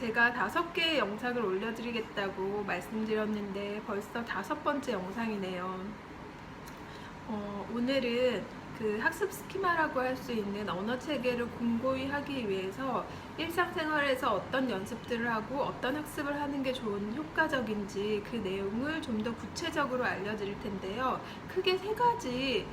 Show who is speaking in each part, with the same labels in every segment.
Speaker 1: 제가 5개의 영상을 올려드리겠다고 말씀드렸는데 벌써 5번째 영상이네요. 오늘은 그 학습 스키마라고 할 수 있는 언어 체계를 공고히 하기 위해서 일상생활에서 어떤 연습들을 하고 어떤 학습을 하는 게 좋은 효과적인지 그 내용을 좀 더 구체적으로 알려드릴 텐데요. 크게 3가지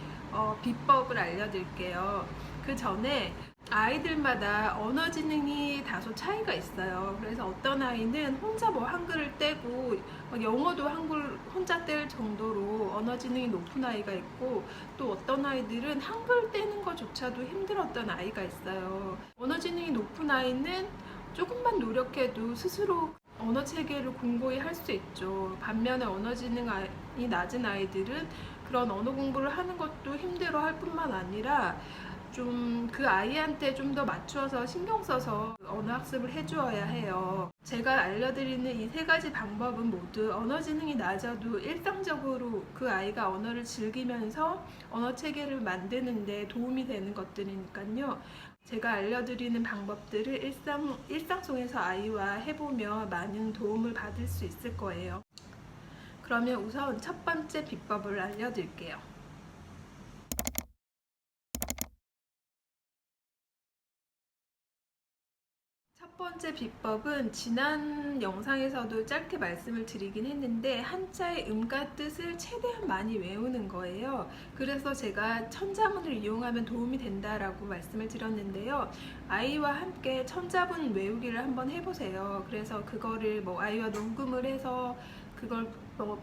Speaker 1: 비법을 알려드릴게요. 그 전에 아이들마다 언어 지능이 다소 차이가 있어요. 그래서 어떤 아이는 혼자 뭐 한글을 떼고 영어도 한글 혼자 뗄 정도로 언어 지능이 높은 아이가 있고, 또 어떤 아이들은 한글 떼는 것조차도 힘들었던 아이가 있어요. 언어 지능이 높은 아이는 조금만 노력해도 스스로 언어 체계를 공고히 할 수 있죠. 반면에 언어 지능이 낮은 아이들은 그런 언어 공부를 하는 것도 힘들어 할 뿐만 아니라 좀 그 아이한테 좀 더 맞추어서 신경 써서 언어 학습을 해주어야 해요. 제가 알려드리는 이 3가지 방법은 모두 언어 지능이 낮아도 일상적으로 그 아이가 언어를 즐기면서 언어 체계를 만드는 데 도움이 되는 것들이니까요. 제가 알려드리는 방법들을 일상 속에서 아이와 해보며 많은 도움을 받을 수 있을 거예요. 그러면 우선 첫 번째 비법을 알려드릴게요. 첫 번째 비법은 지난 영상에서도 짧게 말씀을 드리긴 했는데, 한자의 음과 뜻을 최대한 많이 외우는 거예요. 그래서 제가 천자문을 이용하면 도움이 된다라고 말씀을 드렸는데요. 아이와 함께 천자문 외우기를 한번 해보세요. 그래서 그거를 아이와 녹음을 해서 그걸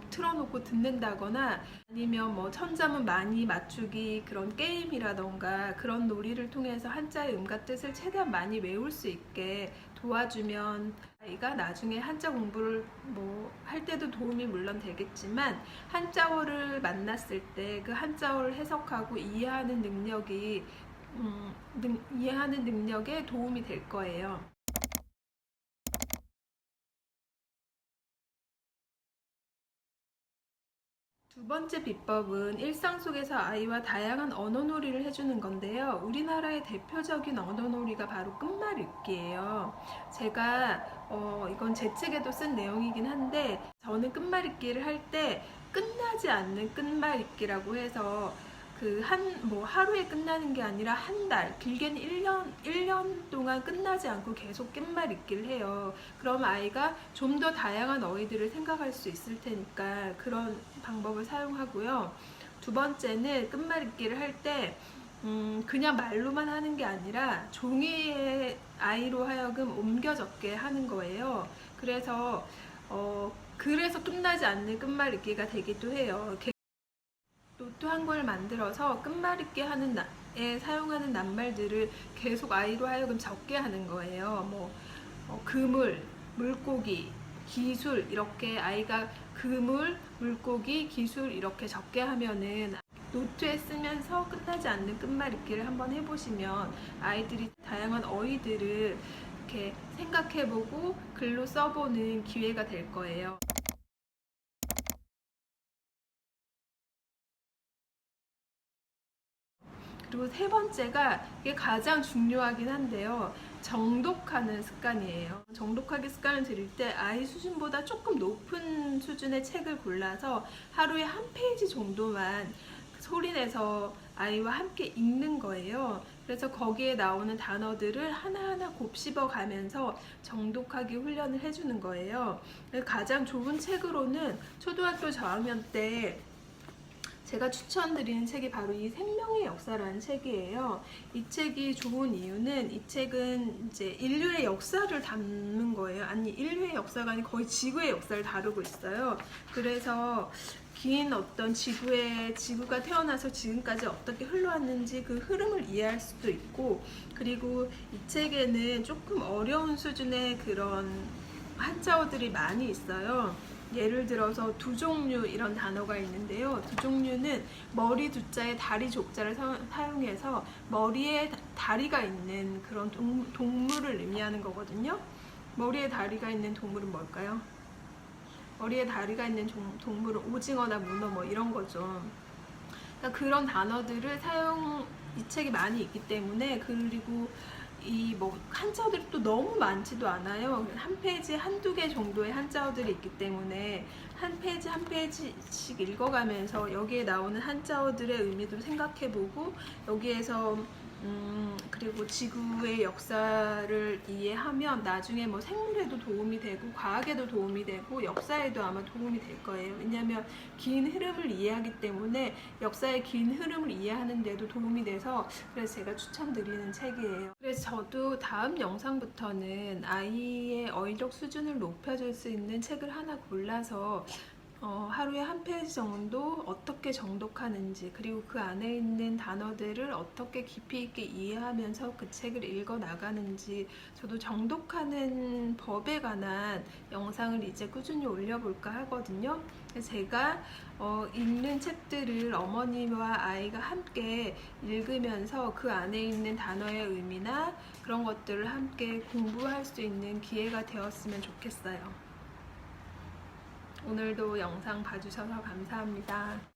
Speaker 1: 틀어놓고 듣는다거나, 아니면 천자문 많이 맞추기 그런 게임이라던가 그런 놀이를 통해서 한자의 음과 뜻을 최대한 많이 외울 수 있게 도와주면 아이가 나중에 한자 공부를 할 때도 도움이 물론 되겠지만, 한자어를 만났을 때 그 한자어를 해석하고 이해하는 능력에 도움이 될 거예요. 두 번째 비법은 일상 속에서 아이와 다양한 언어놀이를 해주는 건데요. 우리나라의 대표적인 언어놀이가 바로 끝말잇기예요. 제가 이건 제 책에도 쓴 내용이긴 한데, 저는 끝말잇기를 할 때 끝나지 않는 끝말잇기라고 해서 하루에 끝나는 게 아니라 한 달, 길게는 1년 동안 끝나지 않고 계속 끝말잇기를 해요. 그럼 아이가 좀 더 다양한 어휘들을 생각할 수 있을 테니까 그런 방법을 사용하고요. 두 번째는 끝말잇기를 할 때 그냥 말로만 하는 게 아니라 종이에 아이로 하여금 옮겨 적게 하는 거예요. 그래서 끝나지 않는 끝말잇기가 되기도 해요. 노트 한 권을 만들어서 끝말잇기 에 사용하는 낱말들을 계속 아이로 하여금 적게 하는 거예요. 그물, 물고기, 기술, 이렇게 아이가 그물, 물고기, 기술 이렇게 적게 하면은 노트에 쓰면서 끝나지 않는 끝말잇기를 한번 해보시면 아이들이 다양한 어휘들을 이렇게 생각해보고 글로 써보는 기회가 될 거예요. 그리고 3번째가, 이게 가장 중요하긴 한데요. 정독하는 습관이에요. 정독하기 습관을 들일 때 아이 수준보다 조금 높은 수준의 책을 골라서 하루에 한 페이지 정도만 소리내서 아이와 함께 읽는 거예요. 그래서 거기에 나오는 단어들을 하나하나 곱씹어 가면서 정독하기 훈련을 해주는 거예요. 가장 좋은 책으로는 초등학교 저학년 때 제가 추천드리는 책이 바로 이 생명의 역사라는 책이에요. 이 책이 좋은 이유는, 이 책은 이제 인류의 역사를 담는 거예요. 아니, 인류의 역사가 아니라 거의 지구의 역사를 다루고 있어요. 그래서 긴 어떤 지구가 태어나서 지금까지 어떻게 흘러왔는지 그 흐름을 이해할 수도 있고, 그리고 이 책에는 조금 어려운 수준의 그런 한자어들이 많이 있어요. 예를 들어서 두 종류 이런 단어가 있는데요. 두 종류는 머리 두자에 다리 족자를 사용해서 머리에 다리가 있는 그런 동물을 의미하는 거거든요. 머리에 다리가 있는 동물은 뭘까요? 머리에 다리가 있는 동물은 오징어나 문어 이런 거죠. 그러니까 그런 단어들을 이 책이 많이 있기 때문에, 그리고 이 뭐 한자어들이 또 너무 많지도 않아요. 한 페이지에 한두 개 정도의 한자어들이 있기 때문에 한 페이지 한 페이지씩 읽어가면서 여기에 나오는 한자어들의 의미도 생각해보고 여기에서 그리고 지구의 역사를 이해하면 나중에 뭐 생물에도 도움이 되고 과학에도 도움이 되고 역사에도 아마 도움이 될 거예요. 왜냐하면 긴 흐름을 이해하기 때문에 역사의 긴 흐름을 이해하는 데도 도움이 돼서 그래서 제가 추천드리는 책이에요. 그래서 저도 다음 영상부터는 아이의 어휘력 수준을 높여줄 수 있는 책을 하나 골라서 하루에 한 페이지 정도 어떻게 정독하는지 그리고 그 안에 있는 단어들을 어떻게 깊이 있게 이해하면서 그 책을 읽어 나가는지 저도 정독하는 법에 관한 영상을 이제 꾸준히 올려볼까 하거든요. 그래서 제가 읽는 책들을 어머니와 아이가 함께 읽으면서 그 안에 있는 단어의 의미나 그런 것들을 함께 공부할 수 있는 기회가 되었으면 좋겠어요. 오늘도 영상 봐주셔서 감사합니다.